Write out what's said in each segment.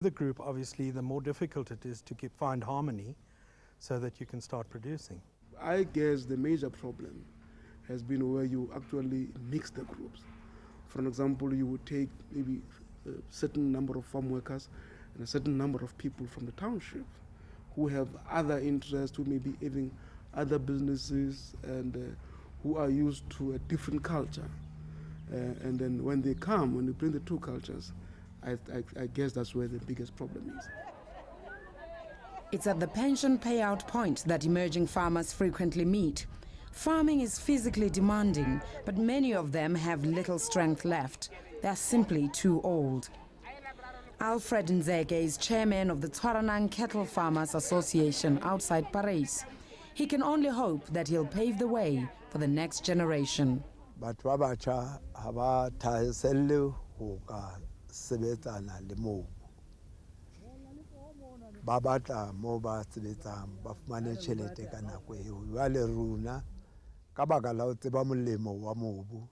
The group, obviously, the more difficult it is to find harmony so that you can start producing. I guess the major problem has been where you actually mix the groups. For example, you would take maybe a certain number of farm workers and a certain number of people from the township who have other interests, who may be having other businesses and who are used to a different culture. And then when they come, when you bring the two cultures, I guess that's where the biggest problem is. It's at the pension payout point that emerging farmers frequently meet. Farming is physically demanding, but many of them have little strength left. They're simply too old. Alfred Nzeke is chairman of the Tshwaranang Cattle Farmers Association outside Paris. He can only hope that he'll pave the way for the next generation. Babata moba sebetsang ba fumane tjhelete ka nako eo jwale runa ka baka la ho tseba molemo wa mobu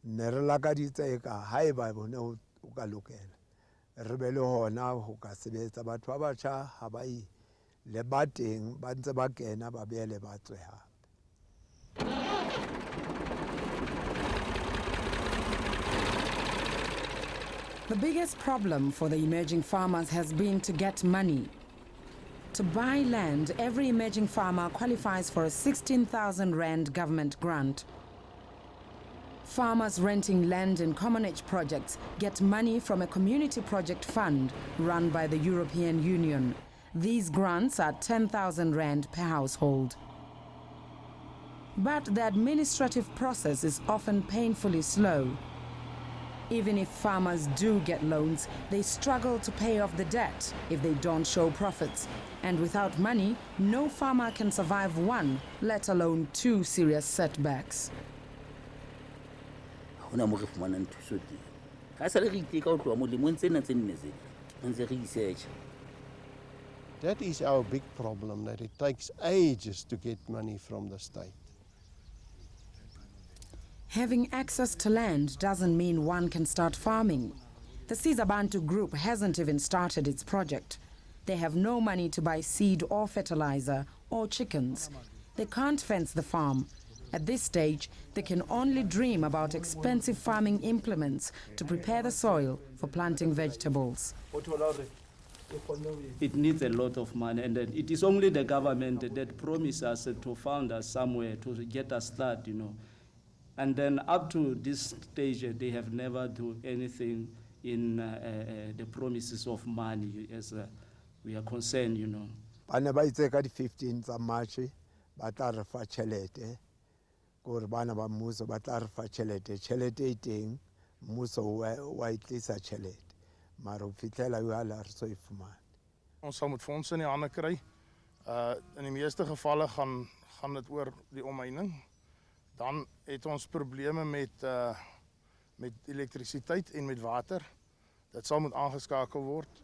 ne re lakaditse eka haeba bone o ka lokela re be le hona ho ka sebetsa batho ba batjha ha ba I le bateng ba ntse ba kena ba beele ba tswe hape. The biggest problem for the emerging farmers has been to get money. To buy land, every emerging farmer qualifies for a 16,000 Rand government grant. Farmers renting land in commonage projects get money from a community project fund run by the European Union. These grants are 10,000 Rand per household. But the administrative process is often painfully slow. Even if farmers do get loans, they struggle to pay off the debt if they don't show profits. And without money, no farmer can survive one, let alone two serious setbacks. That is our big problem, that it takes ages to get money from the state. Having access to land doesn't mean one can start farming. The Sizabantu group hasn't even started its project. They have no money to buy seed or fertilizer or chickens. They can't fence the farm. At this stage, they can only dream about expensive farming implements to prepare the soil for planting vegetables. It needs a lot of money, and it is only the government that promises us to found us somewhere to get us started, And then up to this stage, they have never done anything in the promises of money as we are concerned, Bana ba itse ka di 15 tsa March ba tla re fa tjhelete gore bana ba mmuso ba tla re fa tjhelete e teng mmuso wa itlisa tjhelete maar op fitela hoe hulle so e fumane. Ons sal moet fondse in die hande kry. In die meeste gevalle gaan dit oor die omheining. Dan het ons probleme met elektrisiteit en met water. Dit sal moet aangeskakel word.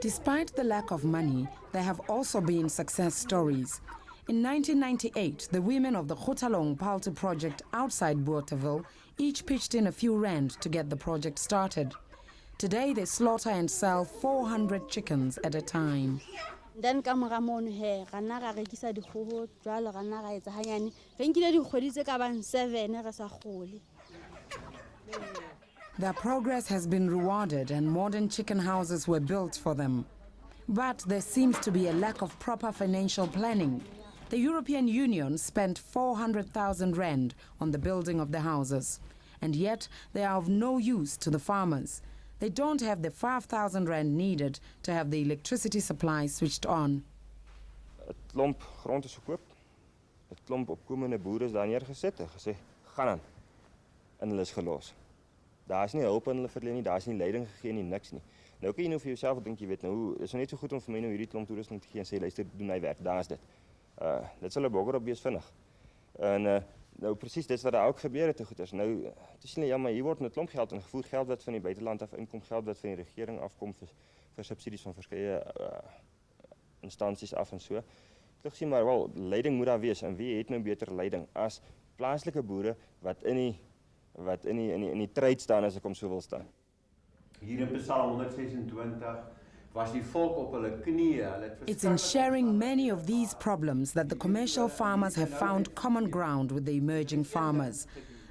Despite the lack of money, there have also been success stories. In 1998, the women of the Khotalong Paltu project outside Bothaville each pitched in a few rand to get the project started. Today, they slaughter and sell 400 chickens at a time. Then kamera mono he rana ga rekisa dikgoho jwalo rana ga etsa hanyane re nkile dikgwedi tse ka bang 7 re sa gole. Their progress has been rewarded and modern chicken houses were built for them. But there seems to be a lack of proper financial planning. The European Union spent 400,000 Rand on the building of the houses, and yet they are of no use to the farmers. They don't have the 5,000 Rand needed to have the electricity supply switched on. Het klomp grond is verkoop. Het klomp opkomende boere is daar neergesit en gesê, gaan aan. En hulle is gelos. Daar is nie hulp aan hulle verleen nie, daar is nie leiding gegee nie, niks nie. Nou kan jy nou vir jouself dink, jy weet nou, is net so goed om vir my nou hierdie klomp toerusting te gee en sê, luister, doen my werk, daar is dit. Dit sal 'n bogger op wees vinnig. En nou presies dit wat daar ook gebeur het te goeders. Nou te sien ja, maar hier word 'n klomp geld ingevoer, geld wat van die buiteland af inkom, geld wat van die regering afkom vir subsidies van verskeie instansies af en so. Ek sê maar wel, leiding moet daar wees en wie het nou beter leiding as plaaslike boere wat in die trade staan as ek hom so wil staan. Hier in Psalm 126 was die volk op hulle knieë. Hulle het It's in sharing many of these problems that the commercial farmers have found common ground with the emerging farmers.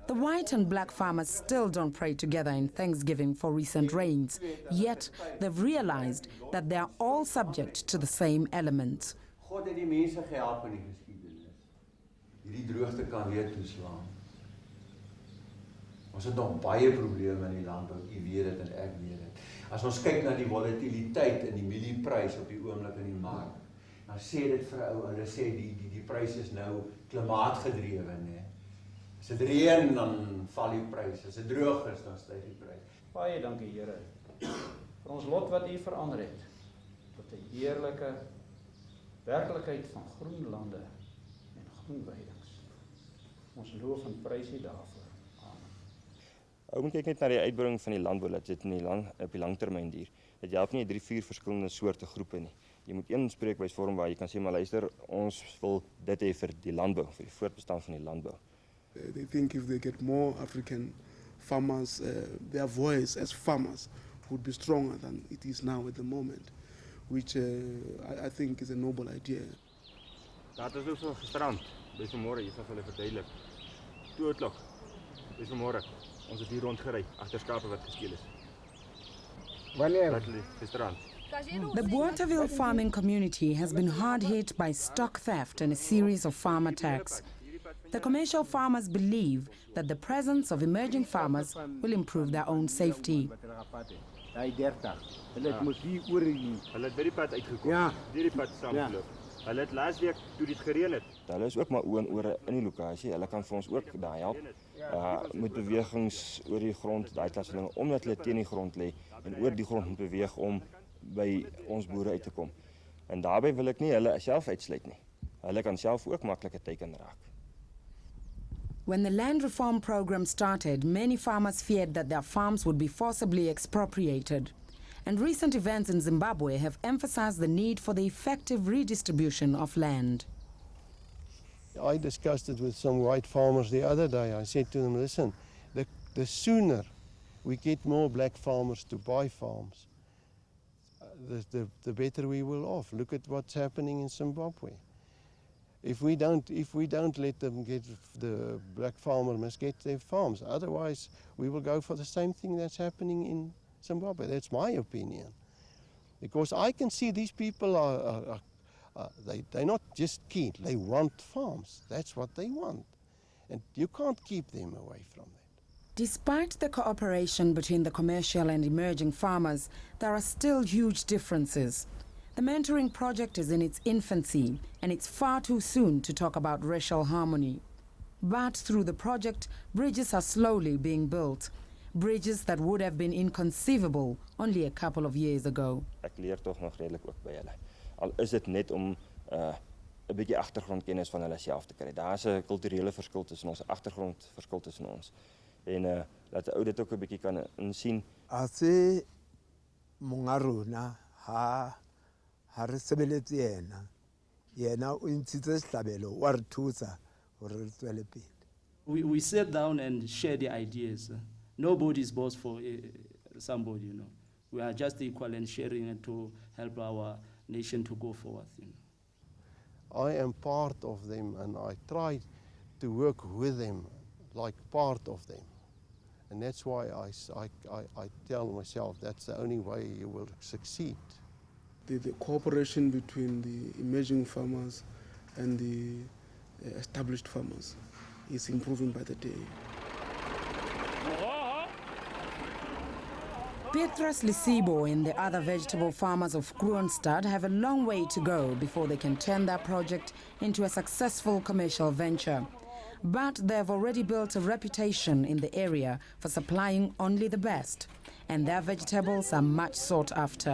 The white and black farmers still don't pray together in Thanksgiving for recent rains, yet they've realized that they are all subject to the same elements. God het die mense gehelp in die geskiedenis. Hierdie droogte kan weer toeslaan. Ons het nog baie probleme in die landbou, u weet dit en ek weet dit. As ons kyk na die volatiliteit in die mielieprys op die oomblik in die mark, dan sê dit vir ou, hulle sê die prys is nou klimaatgedrewe, né? As dit reën dan val die prys, as dit droog is dan styg die prys. Baie dankie Here vir ons lot wat u verander het tot 'n heerlike werklikheid van groen lande en groen weidings. Ons loof en prys u daarvoor. Ou moet kyk net na die uitbreiding van die landbou, dat dit in die op die langtermyn duur. Dit help nie 3-4 verskillende soorte groepe nie. Jy moet een spreekbuis vorm waar jy kan sê, maar luister, ons wil dit hê vir die landbou, vir die voortbestaan van die landbou. They think if they get more African farmers, their voice as farmers would be stronger than it is now at the moment, which I think is a noble idea. Dat is ook gisterand, dis vanmôre, jy sal hulle verduidelik. 2 o'clock, dis vanmôre. Ons het hier rondgery agter skape wat gesteel is. Wanneer? Gisterand. The Bothaville farming community has been hard hit by stock theft and a series of farm attacks. The commercial farmers believe that the presence of emerging farmers will improve their own safety. Hulle het by die pad uitgekom. Ja. Deur die pad saamgeloop. Hulle het laasweek toe dit gereën het. Hulle is ook maar oë en ore in die lokasie. Hulle kan vir ons ook daar help. Met bewegings oor die grond, daai klas dinge, omdat hulle teen die grond lê en oor die grond moet beweeg om by ons boere uit te kom. En daarbey wil ek nie hulle self uitsluit nie. Hulle kan self ook maklik 'n teken raak. When the land reform program started, many farmers feared that their farms would be forcibly expropriated. And recent events in Zimbabwe have emphasized the need for the effective redistribution of land. I discussed it with some white farmers the other day. I said to them, listen, the sooner we get more black farmers to buy farms, the better we will off. Look at what's happening in Zimbabwe. If we don't let them get, the black farmer must get their farms. Otherwise, we will go for the same thing that's happening in Zimbabwe. That's my opinion. Because I can see these people they're not just keen, they want farms. That's what they want. And you can't keep them away from that. Despite the cooperation between the commercial and emerging farmers, there are still huge differences. The mentoring project is in its infancy, and it's far too soon to talk about racial harmony. But through the project, bridges are slowly being built. Bridges that would have been inconceivable only a couple of years ago. Ek leer tog nog redelik ook by hulle. Al is dit net om 'n bietjie agtergrondkennis van hulle self te kry. Daar's 'n kulturele verskil tussen ons, agtergrondverskil tussen ons. En dat 'n ou dit ook 'n bietjie kan insien. Ase mongarona ha re sebeletse yena o ntshitse sehlabelo wa re thusa hore re tswele pele. We sit down and share the ideas. Nobody's boss for somebody, you know. We are just equal and sharing it to help our nation to go forward. You know. I am part of them, and I try to work with them like part of them. And that's why I tell myself that's the only way you will succeed. The cooperation between the emerging farmers and the established farmers is improving by the day. Petrus Lisibo and the other vegetable farmers of Kroonstad have a long way to go before they can turn their project into a successful commercial venture. But they've already built a reputation in the area for supplying only the best, and their vegetables are much sought after.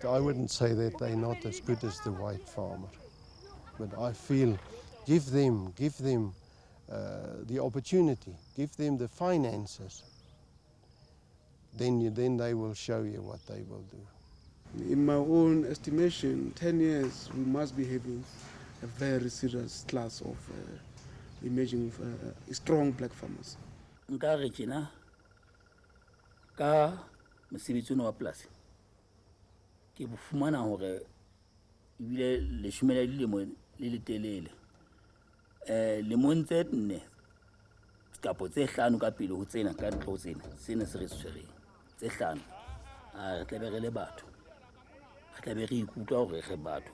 I wouldn't say that they're not as good as the white farmer, but I feel give them the opportunity, give them the finances, then they will show you what they will do. In my own estimation, 10 years we must be having a very serious class of emerging strong black farmers. Nka re tjena ka mosebetsi ona wa polasi ke bo fumana hore ebile le shumela dilemo le letelele lemong tse 4 kapo tse 5 ka pele ho tsena ka ntlo tsena sena se re tshwereng tse 5 re tlabe re le batho re tlabe re ikutlwa hore re batho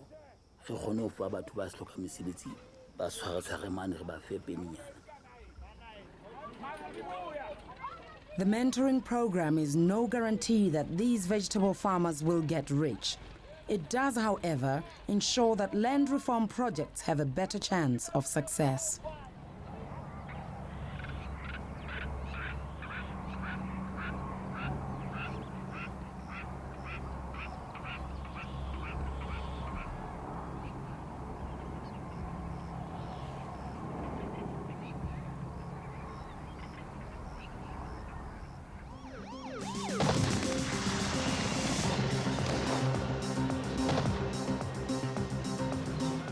re kgone ho fa batho ba se hloka mesebetsi ba tshware mane re ba fe peninyana. The mentoring program is no guarantee that these vegetable farmers will get rich. It does, however, ensure that land reform projects have a better chance of success.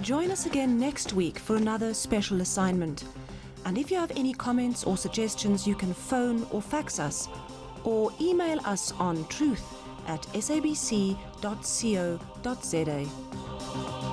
Join us again next week for another special assignment. And if you have any comments or suggestions, you can phone or fax us or email us on truth@sabc.co.za.